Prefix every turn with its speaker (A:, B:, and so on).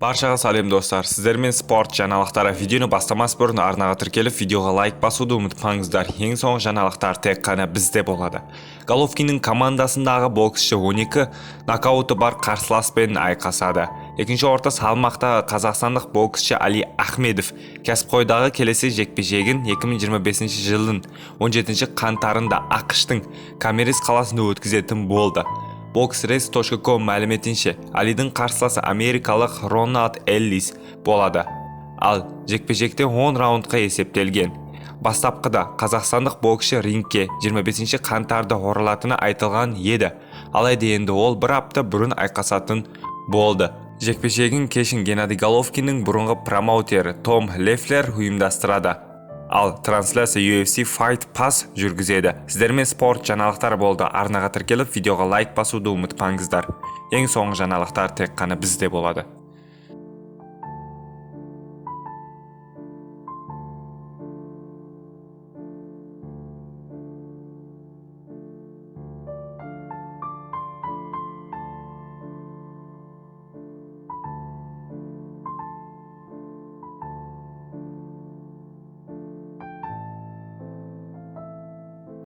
A: Баршаға сәлем достар, сіздермен спорт жаңалықтары видеоны бастамас бұрын арнаға тіркеліп видеоға лайк басуды ұмытпаңыздар. Ең соңғы жаңалықтар тек қана бізде болады. Головкиннің командасындағы боксшы 12 нокауты бар қарсыласпен айқасады. Екінші орта салмақтағы қазақстандық боксшы Али Ахмедов кәсіпқойдағы келесі жекпе-жегін 2025 жылдың 17 қаңтарында АқШ-тың Коммерс қаласында өткізетін болды. боксшы.com мәліметінше, Алидің қарсыласы америкалық Рональд Эллис болады. Ал жекпе-жекте 10 раундқа есептелген. Бастапқыда қазақстандық боксшы рингке 25 қаңтарда оралатыны айтылған еді. Алайда енді ол бір апта бұрын айқасатын болды. Жекпе-жегін кешін Геннадий Головкиннің бұрынғы промоутері Том Лефлер ұйымдастырады. Ал трансляция UFC Fight Pass жүргізеді. Сіздермен спорт жаңалықтар болды. Арнаға тіркеліп видеоға лайк басуды ұмытпаңыздар. Ең соңғы жаңалықтар тек қана бізде болады.